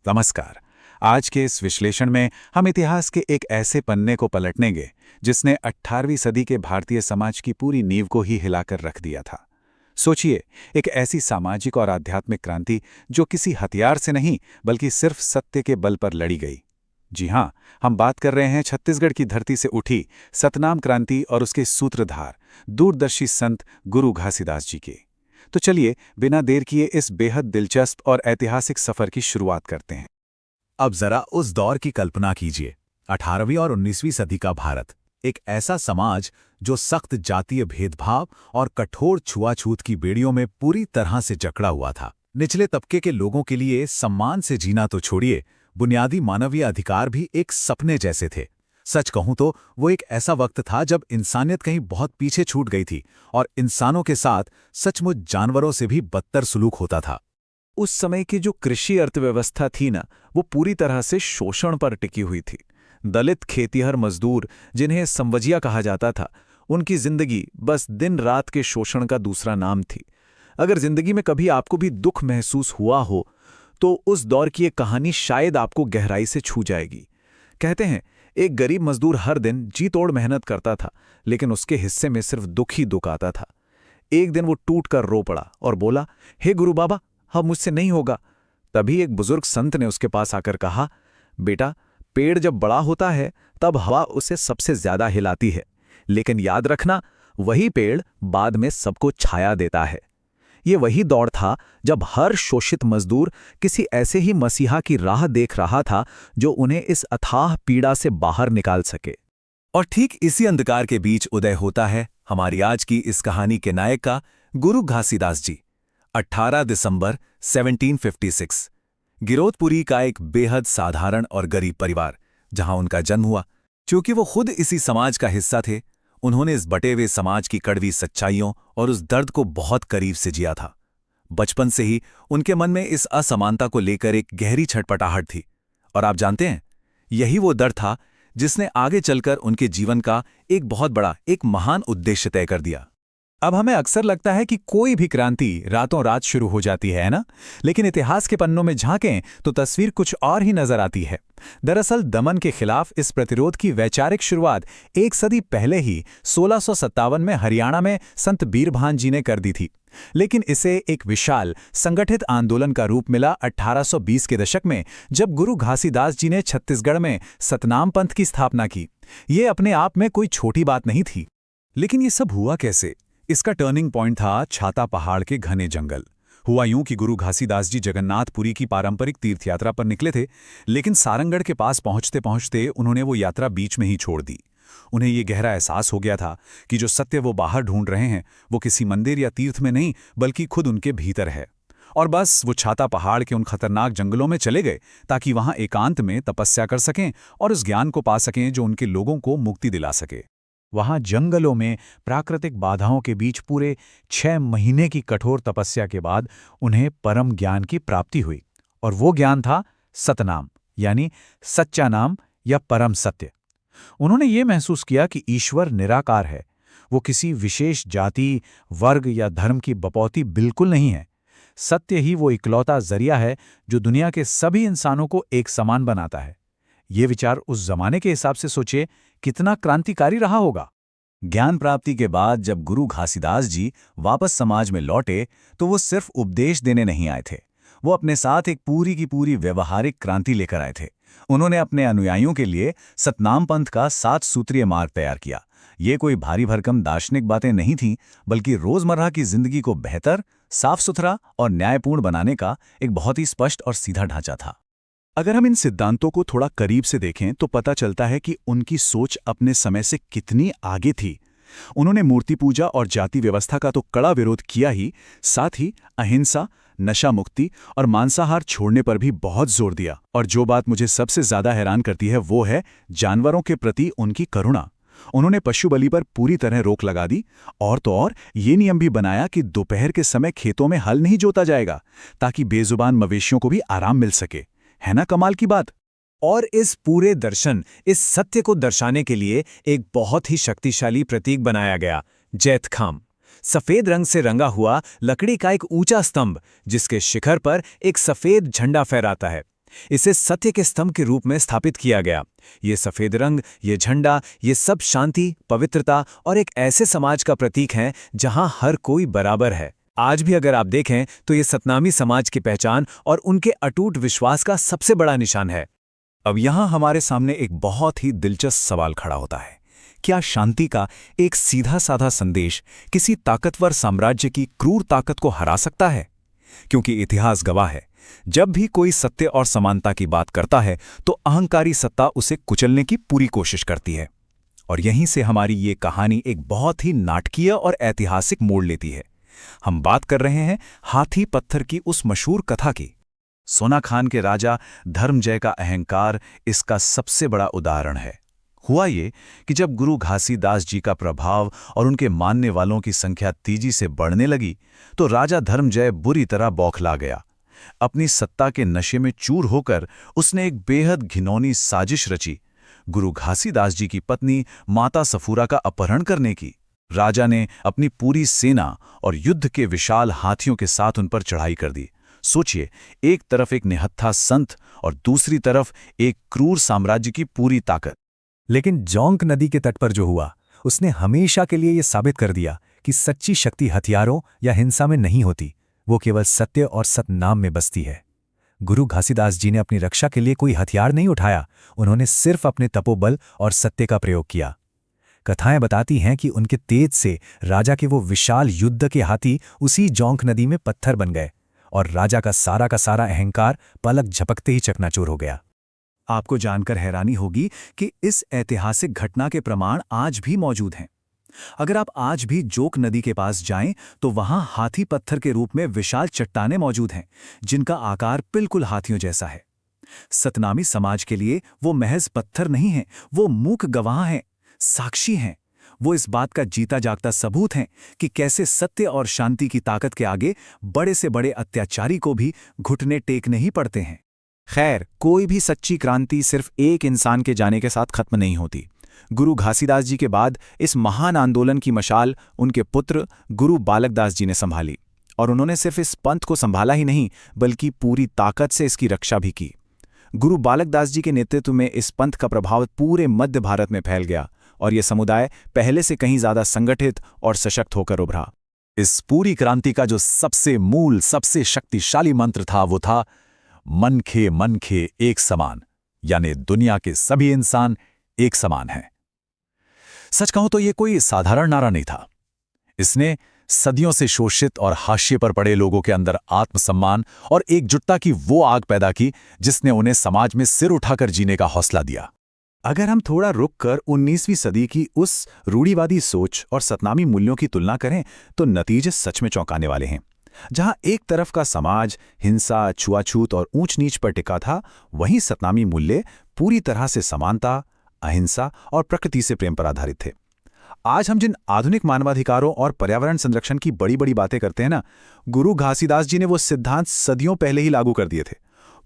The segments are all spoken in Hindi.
नमस्कार। आज के इस विश्लेषण में हम इतिहास के एक ऐसे पन्ने को पलटनेंगे जिसने 18वीं सदी के भारतीय समाज की पूरी नींव को ही हिलाकर रख दिया था। सोचिए, एक ऐसी सामाजिक और आध्यात्मिक क्रांति जो किसी हथियार से नहीं बल्कि सिर्फ सत्य के बल पर लड़ी गई। जी हाँ, हम बात कर रहे हैं छत्तीसगढ़ की धरती से उठी सतनाम क्रांति और उसके सूत्रधार दूरदर्शी संत गुरु घासीदास जी की। तो चलिए, बिना देर किए इस बेहद दिलचस्प और ऐतिहासिक सफर की शुरुआत करते हैं। अब जरा उस दौर की कल्पना कीजिए। 18वीं और 19वीं सदी का भारत, एक ऐसा समाज जो सख्त जातीय भेदभाव और कठोर छुआछूत की बेड़ियों में पूरी तरह से जकड़ा हुआ था। निचले तबके के लोगों के लिए सम्मान से जीना तो छोड़िए, बुनियादी मानवीय अधिकार भी एक सपने जैसे थे। सच कहूं तो वो एक ऐसा वक्त था जब इंसानियत कहीं बहुत पीछे छूट गई थी और इंसानों के साथ सचमुच जानवरों से भी बदतर सुलूक होता था। उस समय की जो कृषि अर्थव्यवस्था थी ना, वो पूरी तरह से शोषण पर टिकी हुई थी। दलित खेतिहर मजदूर, जिन्हें संवजिया कहा जाता था, उनकी जिंदगी बस दिन रात के शोषण का दूसरा नाम थी। अगर जिंदगी में कभी आपको भी दुख महसूस हुआ हो तो उस दौर की एक कहानी शायद आपको गहराई से छू जाएगी। कहते हैं, एक गरीब मजदूर हर दिन जी तोड़ मेहनत करता था, लेकिन उसके हिस्से में सिर्फ दुख ही दुख आता था। एक दिन वो टूट कर रो पड़ा और बोला, हे गुरु बाबा, अब मुझसे नहीं होगा। तभी एक बुजुर्ग संत ने उसके पास आकर कहा, बेटा, पेड़ जब बड़ा होता है तब हवा उसे सबसे ज्यादा हिलाती है, लेकिन याद रखना, वही पेड़ बाद में सबको छाया देता है। ये वही दौर था जब हर शोषित मजदूर किसी ऐसे ही मसीहा की राह देख रहा था जो उन्हें इस अथाह पीड़ा से बाहर निकाल सके। और ठीक इसी अंधकार के बीच उदय होता है हमारी आज की इस कहानी के नायक का, गुरु घासीदास जी। 18 दिसंबर 1756, गिरोधपुरी का एक बेहद साधारण और गरीब परिवार, जहां उनका जन्म हुआ। क्योंकि वो खुद इसी समाज का हिस्सा थे, उन्होंने इस बटे हुए समाज की कड़वी सच्चाइयों और उस दर्द को बहुत करीब से जिया था। बचपन से ही उनके मन में इस असमानता को लेकर एक गहरी छटपटाहट थी। और आप जानते हैं, यही वो दर्द था जिसने आगे चलकर उनके जीवन का एक बहुत बड़ा, एक महान उद्देश्य तय कर दिया। अब हमें अक्सर लगता है कि कोई भी क्रांति रातों रात शुरू हो जाती है ना, लेकिन इतिहास के पन्नों में झांकें तो तस्वीर कुछ और ही नजर आती है। दरअसल दमन के खिलाफ इस प्रतिरोध की वैचारिक शुरुआत एक सदी पहले ही 1657 में हरियाणा में संत बीरभान जी ने कर दी थी। लेकिन इसे एक विशाल संगठित आंदोलन का रूप मिला 1820 के दशक में, जब गुरु घासीदास जी ने छत्तीसगढ़ में सतनाम पंथ की स्थापना की। ये अपने आप में कोई छोटी बात नहीं थी। लेकिन ये सब हुआ कैसे? इसका टर्निंग पॉइंट था छाता पहाड़ के घने जंगल। हुआ यूं कि गुरु घासीदास जी जगन्नाथपुरी की पारंपरिक तीर्थयात्रा पर निकले थे, लेकिन सारंगढ़ के पास पहुंचते पहुंचते उन्होंने वो यात्रा बीच में ही छोड़ दी। उन्हें ये गहरा एहसास हो गया था कि जो सत्य वो बाहर ढूंढ रहे हैं वो किसी मंदिर या तीर्थ में नहीं बल्कि खुद उनके भीतर है। और बस वो छाता पहाड़ के उन खतरनाक जंगलों में चले गए ताकि वहां एकांत में तपस्या कर सकें और उस ज्ञान को पा सकें जो उनके लोगों को मुक्ति दिला सके। वहां जंगलों में प्राकृतिक बाधाओं के बीच पूरे 6 महीने की कठोर तपस्या के बाद उन्हें परम ज्ञान की प्राप्ति हुई। और वो ज्ञान था सतनाम, यानी सच्चा नाम या परम सत्य। उन्होंने ये महसूस किया कि ईश्वर निराकार है, वो किसी विशेष जाति, वर्ग या धर्म की बपौती बिल्कुल नहीं है। सत्य ही वो इकलौता जरिया है जो दुनिया के सभी इंसानों को एक समान बनाता है। ये विचार उस जमाने के हिसाब से सोचे कितना क्रांतिकारी रहा होगा। ज्ञान प्राप्ति के बाद जब गुरु घासीदास जी वापस समाज में लौटे तो वो सिर्फ उपदेश देने नहीं आए थे, वो अपने साथ एक पूरी की पूरी व्यवहारिक क्रांति लेकर आए थे। उन्होंने अपने अनुयायियों के लिए सतनाम पंथ का 7 सूत्रीय मार्ग तैयार किया। ये कोई भारी भरकम दार्शनिक बातें नहीं थीं, बल्कि रोजमर्रा की जिंदगी को बेहतर, साफ सुथरा और न्यायपूर्ण बनाने का एक बहुत ही स्पष्ट और सीधा ढांचा था। अगर हम इन सिद्धांतों को थोड़ा करीब से देखें तो पता चलता है कि उनकी सोच अपने समय से कितनी आगे थी। उन्होंने मूर्ति पूजा और जाति व्यवस्था का तो कड़ा विरोध किया ही, साथ ही अहिंसा, नशा मुक्ति और मांसाहार छोड़ने पर भी बहुत जोर दिया। और जो बात मुझे सबसे ज्यादा हैरान करती है वो है जानवरों के प्रति उनकी करुणा। उन्होंने पशु बलि पर पूरी तरह रोक लगा दी, और तो और ये नियम भी बनाया कि दोपहर के समय खेतों में हल नहीं जोता जाएगा, ताकि बेजुबान मवेशियों को भी आराम मिल सके। है ना कमाल की बात? और इस पूरे दर्शन, इस सत्य को दर्शाने के लिए एक बहुत ही शक्तिशाली प्रतीक बनाया गया, जैतखाम। सफेद रंग से रंगा हुआ लकड़ी का एक ऊंचा स्तंभ जिसके शिखर पर एक सफेद झंडा फहराता है। इसे सत्य के स्तंभ के रूप में स्थापित किया गया। ये सफेद रंग, ये झंडा, ये सब शांति, पवित्रता और एक ऐसे समाज का प्रतीक हैं जहां हर कोई बराबर है। आज भी अगर आप देखें तो ये सतनामी समाज की पहचान और उनके अटूट विश्वास का सबसे बड़ा निशान है। अब यहाँ हमारे सामने एक बहुत ही दिलचस्प सवाल खड़ा होता है। क्या शांति का एक सीधा साधा संदेश किसी ताकतवर साम्राज्य की क्रूर ताकत को हरा सकता है? क्योंकि इतिहास गवाह है, जब भी कोई सत्य और समानता की बात करता है तो अहंकारी सत्ता उसे कुचलने की पूरी कोशिश करती है। और यहीं से हमारी ये कहानी एक बहुत ही नाटकीय और ऐतिहासिक मोड़ लेती है। हम बात कर रहे हैं हाथी पत्थर की उस मशहूर कथा की। सोना खान के राजा धर्मजय का अहंकार इसका सबसे बड़ा उदाहरण है। हुआ ये कि जब गुरु घासीदास जी का प्रभाव और उनके मानने वालों की संख्या तेजी से बढ़ने लगी तो राजा धर्मजय बुरी तरह बौखला गया। अपनी सत्ता के नशे में चूर होकर उसने एक बेहद घिनौनी साजिश रची, गुरु घासीदास जी की पत्नी माता सफूरा का अपहरण करने की। राजा ने अपनी पूरी सेना और युद्ध के विशाल हाथियों के साथ उन पर चढ़ाई कर दी। सोचिए, एक तरफ एक निहत्था संत और दूसरी तरफ एक क्रूर साम्राज्य की पूरी ताकत। लेकिन जोंक नदी के तट पर जो हुआ, उसने हमेशा के लिए यह साबित कर दिया कि सच्ची शक्ति हथियारों या हिंसा में नहीं होती, वो केवल सत्य और सतनाम में बसती है। गुरु घासीदास जी ने अपनी रक्षा के लिए कोई हथियार नहीं उठाया, उन्होंने सिर्फ अपने तपोबल और सत्य का प्रयोग किया। कथाएं बताती हैं कि उनके तेज से राजा के वो विशाल युद्ध के हाथी उसी जोंक नदी में पत्थर बन गए और राजा का सारा अहंकार पलक झपकते ही चकनाचूर हो गया। आपको जानकर हैरानी होगी कि इस ऐतिहासिक घटना के प्रमाण आज भी मौजूद हैं। अगर आप आज भी जोंक नदी के पास जाएं तो वहां हाथी पत्थर के रूप में विशाल चट्टानें मौजूद हैं, जिनका आकार बिल्कुल हाथियों जैसा है। सतनामी समाज के लिए वो महज पत्थर नहीं हैं, वो मूक गवाह हैं, साक्षी हैं। वो इस बात का जीता जागता सबूत हैं कि कैसे सत्य और शांति की ताकत के आगे बड़े से बड़े अत्याचारी को भी घुटने टेकने ही पड़ते हैं। खैर, कोई भी सच्ची क्रांति सिर्फ एक इंसान के जाने के साथ खत्म नहीं होती। गुरु घासीदास जी के बाद इस महान आंदोलन की मशाल उनके पुत्र गुरु बालकदास जी ने संभाली, और उन्होंने सिर्फ इस पंथ को संभाला ही नहीं बल्कि पूरी ताकत से इसकी रक्षा भी की। गुरु बालकदास जी के नेतृत्व में इस पंथ का प्रभाव पूरे मध्य भारत में फैल गया और यह समुदाय पहले से कहीं ज्यादा संगठित और सशक्त होकर उभरा। इस पूरी क्रांति का जो सबसे मूल, सबसे शक्तिशाली मंत्र था वो था मन खे एक समान, यानी दुनिया के सभी इंसान एक समान हैं। सच कहूं तो ये कोई साधारण नारा नहीं था। इसने सदियों से शोषित और हाशिए पर पड़े लोगों के अंदर आत्मसम्मान और एकजुटता की वो आग पैदा की जिसने उन्हें समाज में सिर उठाकर जीने का हौसला दिया। अगर हम थोड़ा रुककर 19वीं सदी की उस रूढ़िवादी सोच और सतनामी मूल्यों की तुलना करें तो नतीजे सच में चौंकाने वाले हैं। जहां एक तरफ का समाज हिंसा, छुआछूत और ऊंच नीच पर टिका था, वहीं सतनामी मूल्य पूरी तरह से समानता, अहिंसा और प्रकृति से प्रेम पर आधारित थे। आज हम जिन आधुनिक मानवाधिकारों और पर्यावरण संरक्षण की बड़ी बड़ी बातें करते हैं ना, गुरु घासीदास जी ने वो सिद्धांत सदियों पहले ही लागू कर दिए थे।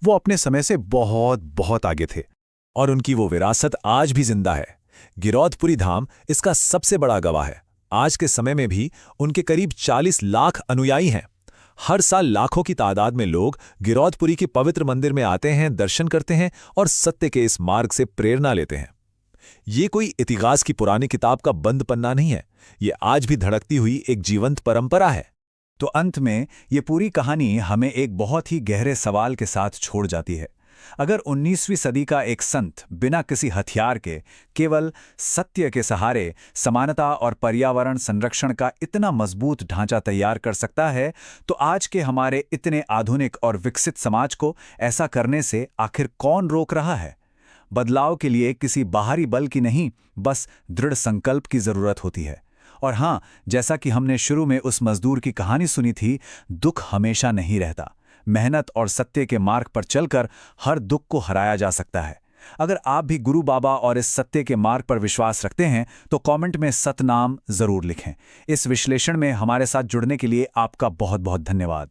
वो अपने समय से बहुत बहुत आगे थे और उनकी वो विरासत आज भी जिंदा है। गिरौदपुरी धाम इसका सबसे बड़ा गवाह है। आज के समय में भी उनके करीब 40 लाख अनुयायी हैं। हर साल लाखों की तादाद में लोग गिरौदपुरी के पवित्र मंदिर में आते हैं, दर्शन करते हैं और सत्य के इस मार्ग से प्रेरणा लेते हैं। ये कोई इतिहास की पुरानी किताब का बंद पन्ना नहीं है, ये आज भी धड़कती हुई एक जीवंत परंपरा है। तो अंत में ये पूरी कहानी हमें एक बहुत ही गहरे सवाल के साथ छोड़ जाती है। अगर 19वीं सदी का एक संत बिना किसी हथियार के केवल सत्य के सहारे समानता और पर्यावरण संरक्षण का इतना मजबूत ढांचा तैयार कर सकता है, तो आज के हमारे इतने आधुनिक और विकसित समाज को ऐसा करने से आखिर कौन रोक रहा है? बदलाव के लिए किसी बाहरी बल की नहीं, बस दृढ़ संकल्प की जरूरत होती है। और हाँ, जैसा कि हमने शुरू में उस मजदूर की कहानी सुनी थी, दुख हमेशा नहीं रहता। मेहनत और सत्य के मार्ग पर चलकर हर दुख को हराया जा सकता है। अगर आप भी गुरु बाबा और इस सत्य के मार्ग पर विश्वास रखते हैं तो कमेंट में सतनाम जरूर लिखें। इस विश्लेषण में हमारे साथ जुड़ने के लिए आपका बहुत बहुत धन्यवाद।